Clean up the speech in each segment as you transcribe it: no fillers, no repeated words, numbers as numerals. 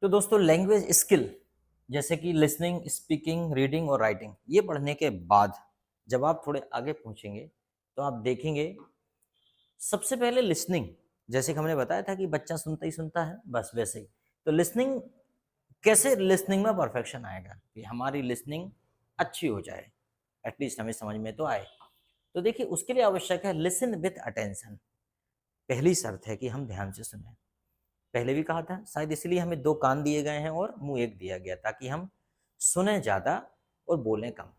तो दोस्तों language skill जैसे कि लिसनिंग, स्पीकिंग, रीडिंग और राइटिंग ये पढ़ने के बाद जब आप थोड़े आगे पहुंचेंगे तो आप देखेंगे सबसे पहले लिसनिंग। जैसे कि हमने बताया था कि बच्चा सुनता ही सुनता है, बस वैसे ही तो लिसनिंग कैसे लिसनिंग में परफेक्शन आएगा कि हमारी लिसनिंग अच्छी हो जाए, एटलीस्ट हमें समझ में तो आए। तो देखिए उसके लिए आवश्यक है लिसन विथ अटेंशन। पहली शर्त है कि हम ध्यान से सुने। पहले भी कहा था, शायद इसलिए हमें दो कान दिए गए हैं और मुंह एक दिया गया ताकि हम सुने ज़्यादा और बोलें कम।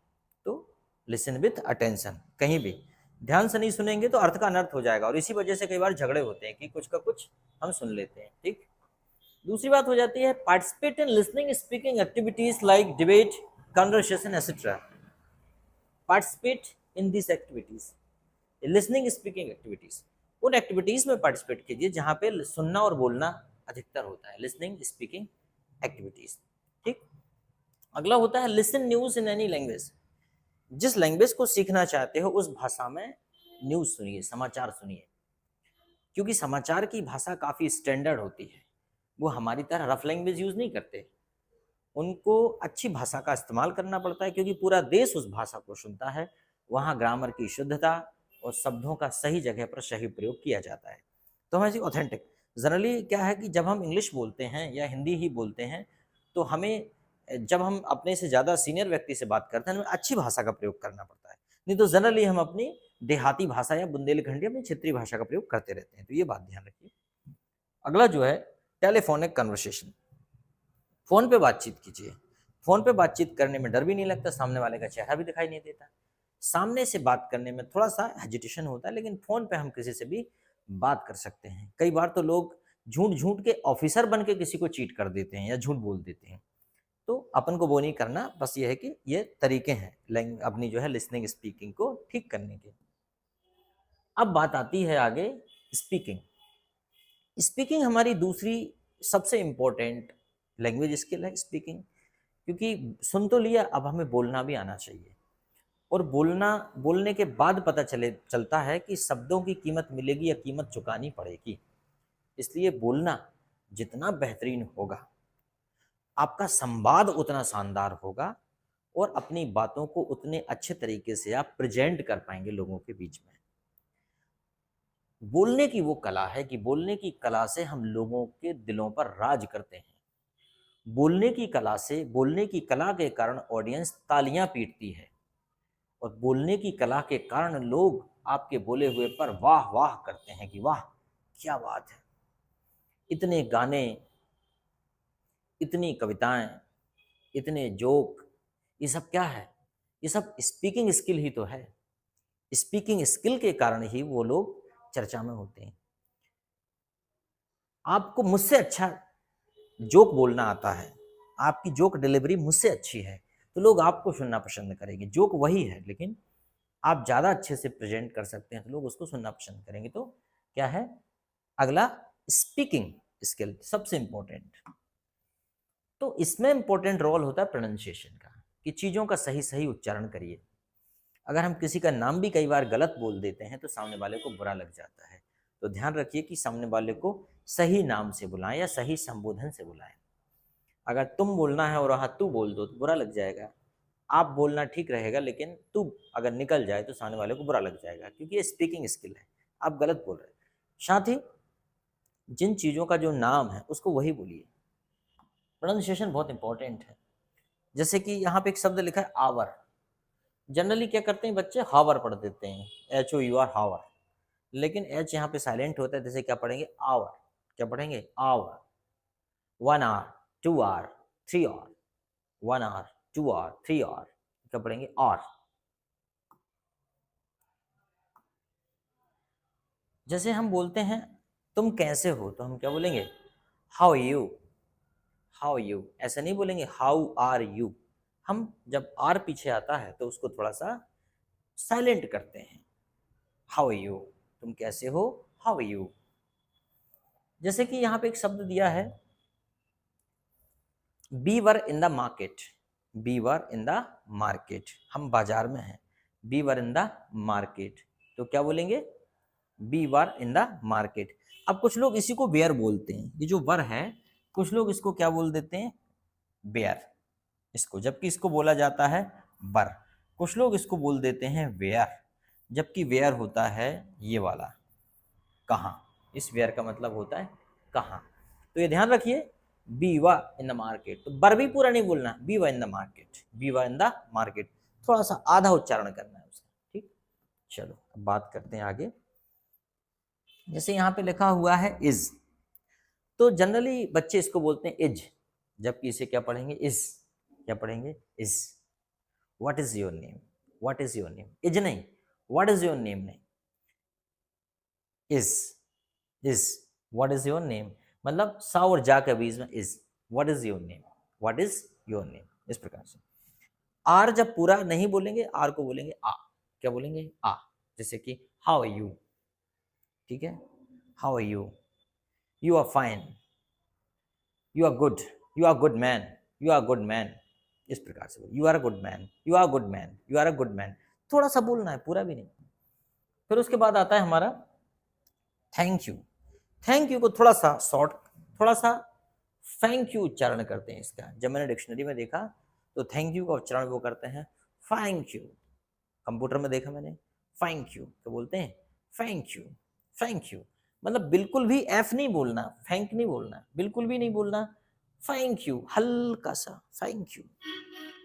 तो लिसन विथ अटेंशन, कहीं भी ध्यान से नहीं सुनेंगे तो अर्थ का अनर्थ हो जाएगा और इसी वजह से कई बार झगड़े होते हैं कि कुछ का कुछ हम सुन लेते हैं। ठीक। दूसरी बात हो जाती है participate in listening speaking activities like debate, conversation etcetera. Participate in this activities, listening speaking activities, उन एक्टिविटीज में पार्टिसिपेट कीजिए जहां पे सुनना और बोलना अधिकतर होता है, लिसनिंग स्पीकिंग एक्टिविटीज। ठीक। अगला होता है listen news in any language. जिस लैंग्वेज को सीखना चाहते हो उस भाषा में न्यूज सुनिए, समाचार सुनिए, क्योंकि समाचार की भाषा काफी स्टैंडर्ड होती है। वो हमारी तरह रफ लैंग्वेज यूज नहीं करते, उनको अच्छी भाषा का इस्तेमाल करना पड़ता है क्योंकि पूरा देश उस भाषा को सुनता है। वहाँ ग्रामर की शुद्धता और शब्दों का सही जगह पर सही प्रयोग किया जाता है। तो हमें ऑथेंटिक, जनरली क्या है कि जब हम इंग्लिश बोलते हैं या हिंदी ही बोलते हैं तो हमें, जब हम अपने से ज़्यादा सीनियर व्यक्ति से बात करते हैं हमें अच्छी भाषा का प्रयोग करना पड़ता है। नहीं तो जनरली हम अपनी देहाती भाषा या बुंदेलखंडी अपनी क्षेत्रीय भाषा का प्रयोग करते रहते हैं। तो ये बात ध्यान रखिए। अगला जो है टेलीफोनिक कन्वर्सेशन, फोन पे बातचीत कीजिए। फोन पे बातचीत करने में डर भी नहीं लगता, सामने वाले का चेहरा भी दिखाई नहीं देता। सामने से बात करने में थोड़ा सा हेजिटेशन होता है, लेकिन फोन पे हम किसी से भी बात कर सकते हैं। कई बार तो लोग झूठ झूठ के ऑफिसर बन के किसी को चीट कर देते हैं या झूठ बोल देते हैं। तो अपन को वो नहीं करना, बस ये है कि ये तरीके हैं अपनी जो है लिसनिंग स्पीकिंग को ठीक करने के। अब बात आती है आगे स्पीकिंग। स्पीकिंग हमारी दूसरी सबसे इम्पोर्टेंट लैंग्वेज स्किल है स्पीकिंग, क्योंकि सुन तो लिया, अब हमें बोलना भी आना चाहिए। और बोलने के बाद पता चलता है कि शब्दों की कीमत मिलेगी या कीमत चुकानी पड़ेगी। इसलिए बोलना जितना बेहतरीन होगा, आपका संवाद उतना शानदार होगा और अपनी बातों को उतने अच्छे तरीके से आप प्रेजेंट कर पाएंगे लोगों के बीच में। बोलने की वो कला है कि बोलने की कला से हम लोगों के दिलों पर राज करते हैं। बोलने की कला से, बोलने की कला के कारण ऑडियंस तालियां पीटती है और बोलने की कला के कारण लोग आपके बोले हुए पर वाह वाह करते हैं कि वाह क्या बात है। इतने गाने, इतनी कविताएं, इतने जोक, ये सब क्या है? ये सब स्पीकिंग स्किल ही तो है। स्पीकिंग स्किल के कारण ही वो लोग चर्चा में होते हैं। आपको मुझसे अच्छा जोक बोलना आता है, आपकी जोक डिलीवरी मुझसे अच्छी है, तो लोग आपको सुनना पसंद करेंगे। जोक वही है, लेकिन आप ज़्यादा अच्छे से प्रेजेंट कर सकते हैं तो लोग उसको सुनना पसंद करेंगे। तो क्या है अगला? स्पीकिंग स्किल सबसे इंपॉर्टेंट। तो इसमें इंपॉर्टेंट रोल होता है प्रोनाउंसिएशन का, कि चीज़ों का सही सही उच्चारण करिए। अगर हम किसी का नाम भी कई बार गलत बोल देते हैं तो सामने वाले को बुरा लग जाता है। तो ध्यान रखिए कि सामने वाले को सही नाम से बुलाएं या सही संबोधन से बुलाएं। अगर तुम बोलना है और वहाँ तू बोल दो तो बुरा लग जाएगा। आप बोलना ठीक रहेगा, लेकिन तू अगर निकल जाए तो सामने वाले को बुरा लग जाएगा, क्योंकि ये स्पीकिंग स्किल है, आप गलत बोल रहे हैं। साथ ही जिन चीज़ों का जो नाम है उसको वही बोलिए। प्रोनाउंसिएशन बहुत इंपॉर्टेंट है। जैसे कि यहाँ पे एक शब्द लिखा है आवर, जनरली क्या करते हैं बच्चे, हावर पढ़ देते हैं, HOUR हावर, लेकिन एच यहाँ पे साइलेंट होता है। जैसे क्या पढ़ेंगे? आवर। क्या पढ़ेंगे? Our. 1 hour, 2 hour, 3 hour, 1 hour, 2 hour, 3 hour, क्या पढ़ेंगे? और। जैसे हम बोलते हैं तुम कैसे हो, तो हम क्या बोलेंगे? How you. हाउ यू, ऐसा नहीं बोलेंगे हाउ आर यू। हम जब आर पीछे आता है तो उसको थोड़ा सा साइलेंट करते हैं। हाउ यू, तुम कैसे हो? How you. जैसे कि यहाँ पे एक शब्द दिया है we are in the market. We are in the market, हम बाजार में हैं। We are in the market, तो क्या बोलेंगे? We are in the market. अब कुछ लोग इसी को वेयर बोलते हैं। ये जो वर है कुछ लोग इसको क्या बोल देते हैं, बेयर इसको, जबकि इसको बोला जाता है बर। कुछ लोग इसको बोल देते हैं वेयर, जबकि वेयर होता है ये वाला, कहाँ। इस वेयर का मतलब होता है कहाँ। तो ये ध्यान रखिए, बी वा इन द मार्केट, तो बर भी पूरा नहीं बोलना, बी वा इन द मार्केट, बी वा इन द मार्केट, थोड़ा सा आधा उच्चारण करना है उसका, ठीक। चलो अब बात करते हैं आगे। जैसे यहाँ पे लिखा हुआ है इज, तो जनरली बच्चे इसको बोलते हैं इज, जबकि इसे क्या पढ़ेंगे, इज। क्या पढ़ेंगे, is. What is your name, what is your name, is नहीं, व्हाट इज योर नेम नहीं, is. Is, what is your name, मतलब सा और जा के बीच में is, what is your name, what is your name, इस प्रकार से। आर जब पूरा नहीं बोलेंगे, आर को बोलेंगे आ। क्या बोलेंगे, आ। जैसे कि हाउ आर यू, ठीक है, how are you, you are fine, you are good, you are good man, you are good man, इस प्रकार से you are a good man, you are good man, you are a good man, थोड़ा सा बोलना है, पूरा भी नहीं। फिर उसके बाद आता है हमारा थैंक यू। थैंक यू को थोड़ा सा शॉर्ट, थोड़ा सा थैंक यू उच्चारण करते हैं इसका। जब मैंने डिक्शनरी में देखा तो थैंक यू का उच्चारण वो करते हैं थैंक यू। कंप्यूटर में देखा मैंने, थैंक यू तो बोलते हैं थैंक यू, थैंक यू, मतलब बिल्कुल भी एफ नहीं बोलना, थैंक नहीं बोलना, बिल्कुल भी नहीं बोलना, थैंक यू, हल्का सा थैंक यू।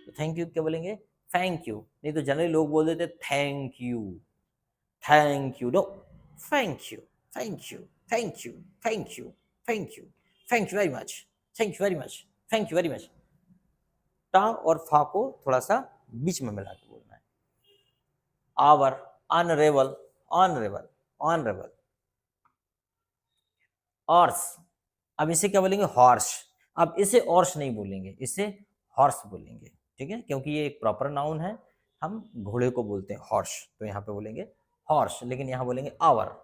तो थैंक यू क्या बोलेंगे, थैंक यू, नहीं तो जनरली लोग बोल देते thank you, thank you, no, thank you, thank you, thank you, thank you, thank you, thank you very much, thank you very much, thank you very much. टा और फा को थोड़ा सा बीच में मिला के बोलना है। आवर, ऑनरेबल, ऑनरेबल, ऑनरेबल, ऑर्स, अब इसे क्या बोलेंगे, हॉर्स। अब इसे ऑर्स नहीं बोलेंगे, इसे हॉर्स बोलेंगे, ठीक है, क्योंकि ये एक प्रॉपर नाउन है, हम घोड़े को बोलते हैं हॉर्स, तो यहाँ पे बोलेंगे हॉर्स, लेकिन यहाँ बोलेंगे hour.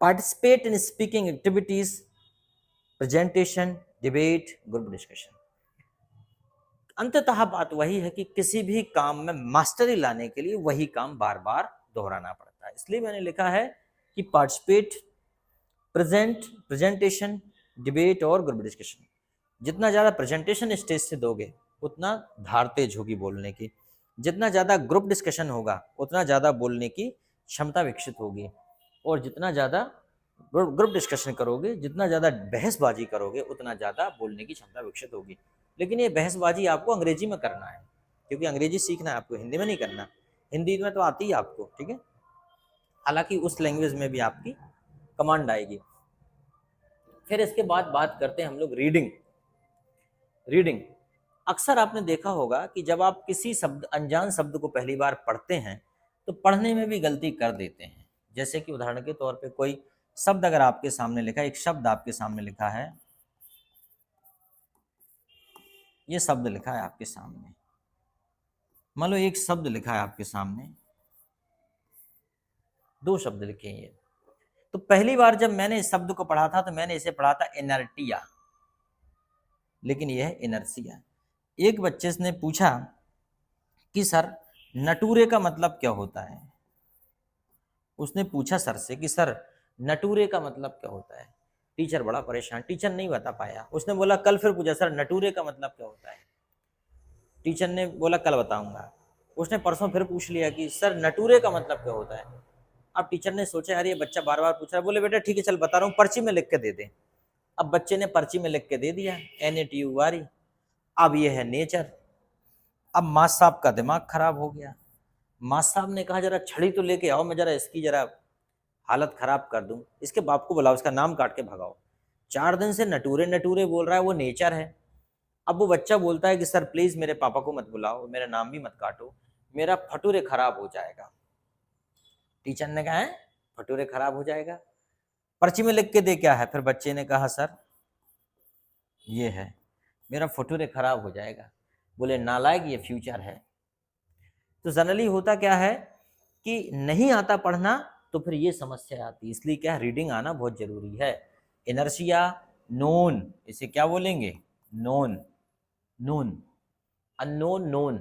Participate in speaking activities, presentation, debate, group discussion. अंततः बात वही है कि किसी भी काम में मास्टरी लाने के लिए वही काम बार बार दोहराना पड़ता है। इसलिए मैंने लिखा है कि पार्टिसिपेट, प्रेजेंट, प्रेजेंटेशन, डिबेट और ग्रुप डिस्कशन। जितना ज़्यादा प्रेजेंटेशन स्टेज से दोगे उतना धार तेज होगी बोलने की, जितना ज़्यादा ग्रुप डिस्कशन होगा उतना ज़्यादा बोलने की क्षमता विकसित होगी, और जितना ज़्यादा ग्रुप डिस्कशन करोगे, जितना ज़्यादा बहसबाजी करोगे उतना ज़्यादा बोलने की क्षमता विकसित होगी। लेकिन ये बहसबाजी आपको अंग्रेजी में करना है, क्योंकि अंग्रेजी सीखना है आपको, हिंदी में नहीं करना। हिंदी में तो आती है आपको, ठीक है, हालांकि उस लैंग्वेज में भी आपकी कमांड आएगी। फिर इसके बाद बात करते हैं हम लोग रीडिंग। रीडिंग, अक्सर आपने देखा होगा कि जब आप किसी शब्द, अनजान शब्द को पहली बार पढ़ते हैं तो पढ़ने में भी गलती कर देते हैं। जैसे कि उदाहरण के तौर पे कोई शब्द अगर आपके सामने लिखा है, एक शब्द आपके सामने लिखा है, ये शब्द लिखा है आपके सामने, मान लो एक शब्द लिखा है आपके सामने, दो शब्द लिखे हैं ये। तो पहली बार जब मैंने इस शब्द को पढ़ा था तो मैंने इसे पढ़ा था इनर्टिया, लेकिन यह है इनर्सिया। एक बच्चे ने पूछा कि सर नटूरे का मतलब क्या होता है। उसने पूछा सर से कि सर नटूरे का मतलब क्या होता है। टीचर बड़ा परेशान, टीचर नहीं बता पाया। उसने बोला कल फिर पूछा सर नटूरे का मतलब क्या होता है। टीचर ने बोला कल बताऊंगा। उसने परसों फिर पूछ लिया कि सर नटूरे का मतलब क्या होता है। अब टीचर ने सोचा यार ये बच्चा बार बार पूछ रहा है, बोले बेटा ठीक है चल बता रहा हूँ, पर्ची में लिख के दे दे। अब बच्चे ने पर्ची में लिख के दे दिया NATURE। अब ये है नेचर। अब मास्टर साहब का दिमाग खराब हो गया। मास्टर साहब ने कहा जरा छड़ी तो लेके आओ, मैं जरा इसकी जरा हालत खराब कर दूं, इसके बाप को बुलाओ, इसका नाम काट के भगाओ। 4 दिन से नटूरे नटूरे बोल रहा है, वो नेचर है। अब वो बच्चा बोलता है कि सर प्लीज मेरे पापा को मत बुलाओ, मेरा नाम भी मत काटो, मेरा फटूरे खराब हो जाएगा। टीचर ने कहा है फटूरे खराब हो जाएगा, पर्ची में लिख के दे। क्या है? फिर बच्चे ने कहा सर ये है, मेरा फटूरे खराब हो जाएगा। बोले नालायक, ये फ्यूचर है। तो जनरली होता क्या है कि नहीं आता पढ़ना तो फिर ये समस्या आती है। इसलिए क्या रीडिंग आना बहुत जरूरी है। इनर्शिया, नोन, इसे क्या बोलेंगे? Known, known, unknown, known.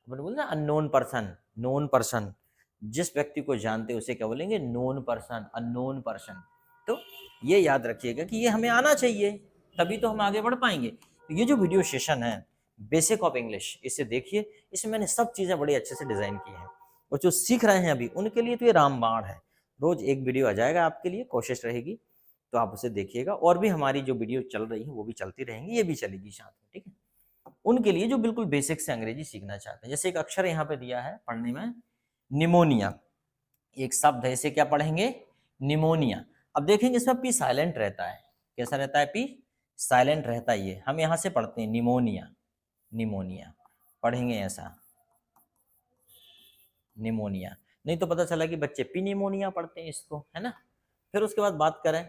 बोलते ना अननोन पर्सन, नोन पर्सन, जिस व्यक्ति को जानते हैं उसे क्या बोलेंगे? Known person, unknown person. तो ये याद रखिएगा कि ये हमें आना चाहिए, तभी तो हम आगे बढ़ पाएंगे। तो ये जो वीडियो सेशन है बेसिक ऑफ इंग्लिश, इसे देखिए, इसमें मैंने सब चीज़ें बड़ी अच्छे से डिज़ाइन की हैं, और जो सीख रहे हैं अभी उनके लिए तो ये रामबाण है। रोज एक वीडियो आ जाएगा आपके लिए, कोशिश रहेगी तो आप उसे देखिएगा, और भी हमारी जो वीडियो चल रही है वो भी चलती रहेंगी, ये भी चलेगी साथ में, ठीक है। उनके लिए जो बिल्कुल बेसिक से अंग्रेजी सीखना चाहते हैं, जैसे एक अक्षर यहाँ पे दिया है पढ़ने में, निमोनिया, एक शब्द है, इसे क्या पढ़ेंगे, निमोनिया। अब देखेंगे इसमें पी साइलेंट रहता है, कैसा रहता है, पी साइलेंट रहता है। ये हम यहाँ से पढ़ते हैं निमोनिया, निमोनिया पढ़ेंगे ऐसा, निमोनिया। नहीं तो पता चला कि बच्चे पी निमोनिया पढ़ते हैं इसको, है ना। फिर उसके बाद बात करें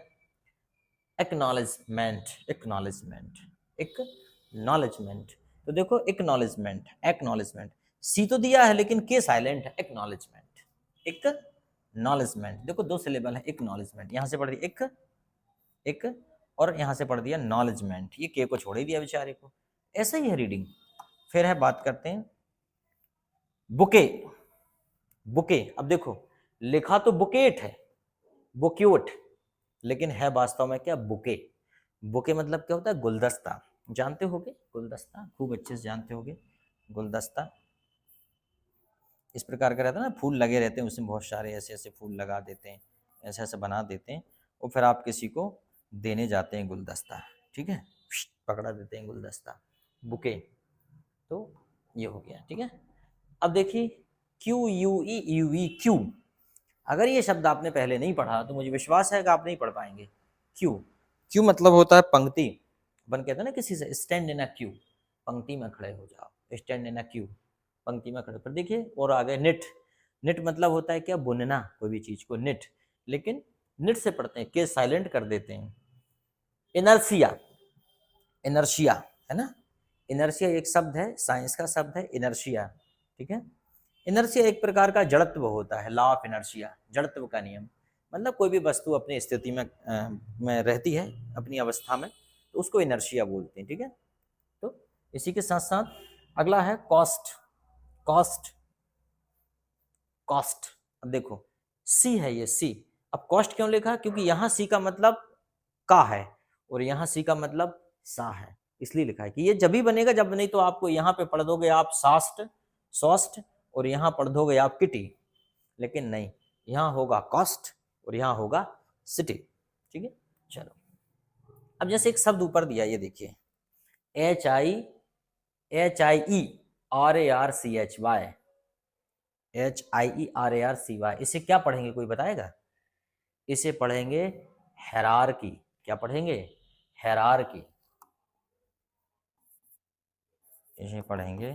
एक्नॉलेजमेंट, एक्नॉलेजमेंट, एक्नॉलेजमेंट। तो देखो एक्नॉलेजमेंट, एक्नॉलेजमेंट, सी तो दिया है लेकिन के साइलेंट है, एक्नॉलेजमेंट, एक्नॉलेजमेंट। देखो दो सिलेबल है एक्नॉलेजमेंट, यहाँ से पढ़ दिया एक, एक, और यहाँ से पढ़ दिया नॉलेजमेंट, ये के को छोड़ ही दिया बेचारे को, ऐसा ही है रीडिंग। फिर है बात करते हैं बुके, बुके। अब देखो लिखा तो बुकेट है, बुक्यूट, लेकिन है वास्तव में क्या, बुके। बुके मतलब क्या होता है, गुलदस्ता, जानते होगे गुलदस्ता, खूब अच्छे से जानते होगे गुलदस्ता। इस प्रकार का रहता है ना, फूल लगे रहते हैं उसमें, बहुत सारे ऐसे ऐसे फूल लगा देते हैं, ऐसे ऐसे बना देते हैं, और फिर आप किसी को देने जाते हैं गुलदस्ता, ठीक है, पकड़ा देते हैं गुलदस्ता, बुके। तो ये हो गया, ठीक है। अब देखिए क्यू यू ई यू ई, क्यू, अगर ये शब्द आपने पहले नहीं पढ़ा तो मुझे विश्वास है कि आप नहीं पढ़ पाएंगे। क्यू, क्यू मतलब होता है पंक्ति, अपन कहते हैं ना किसी से स्टैंड इन अ क्यू, पंक्ति में खड़े हो जाओ, स्टैंड इन अ क्यू, पंक्ति में खड़े। पर देखिए और आगे निट, निट मतलब होता है क्या, बुनना, कोई भी चीज को निट, लेकिन निट से पढ़ते हैं, के साइलेंट कर देते हैं। इनर्सिया, इनर्शिया, है ना, इनर्शिया एक शब्द है, साइंस का शब्द है इनर्शिया, ठीक है। इनर्शिया एक प्रकार का जड़त्व होता है, लॉ ऑफ इनर्शिया, जड़त्व का नियम, मतलब कोई भी वस्तु अपनी स्थिति में रहती है, अपनी अवस्था में, तो उसको इनर्शिया बोलते हैं, ठीक है। तो इसी के साथ साथ अगला है कॉस्ट, कॉस्ट, कॉस्ट। अब देखो सी है ये, सी, अब कॉस्ट क्यों लिखा, क्योंकि यहाँ सी का मतलब का है और यहाँ सी का मतलब सा है, इसलिए लिखा है कि ये जब भी बनेगा, जब नहीं तो आपको यहाँ पे पढ़ दोगे आप सास्ट, सॉस्ट, और यहाँ पढ़ दोगे आप किटी, लेकिन नहीं, यहाँ होगा कॉस्ट और यहाँ होगा सिटी, ठीक है। चलो अब जैसे एक शब्द ऊपर दिया, ये देखिए HIERARCHY, HIERARCY, इसे क्या पढ़ेंगे, कोई बताएगा, इसे पढ़ेंगे हेरारकी, क्या पढ़ेंगे, हेरारकी, इसे पढ़ेंगे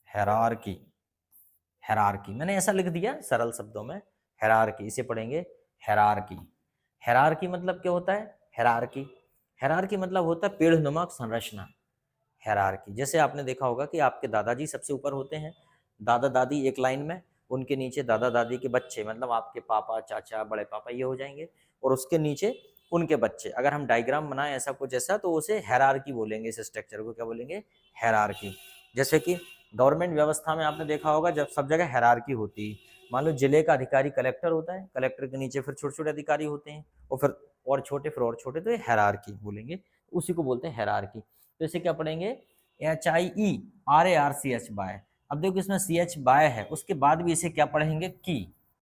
हेरारकी, हेरारकी, मैंने ऐसा लिख दिया सरल शब्दों में, हेरारकी, इसे पढ़ेंगे हेरारकी। हेरारकी मतलब क्या होता है, हेरारकी, हेरारकी मतलब होता है पेड़ नुमा संरचना, हेरारकी। जैसे आपने देखा होगा कि आपके दादाजी सबसे ऊपर होते हैं, दादा दादी एक लाइन में, उनके नीचे दादा दादी के बच्चे, मतलब आपके पापा चाचा बड़े पापा ये हो जाएंगे, और उसके नीचे उनके बच्चे। अगर हम डायग्राम बनाए ऐसा कुछ ऐसा, तो उसे हेरारकी बोलेंगे, इस स्ट्रक्चर को क्या बोलेंगे, हेरारकी। जैसे कि गवर्नमेंट व्यवस्था में आपने देखा होगा जब सब जगह हेरारकी होती है, मान लो जिले का अधिकारी कलेक्टर होता है, कलेक्टर के नीचे फिर छोटे छोटे अधिकारी होते हैं, और फिर और छोटे, फिर और छोटे, तो ये हेरारकी बोलेंगे, उसी को बोलते हैं हेरारकी। तो इसे क्या पढ़ेंगे, HIERARCHY। अब देखो इसमें CH बाय है, उसके बाद भी इसे क्या पढ़ेंगे, की,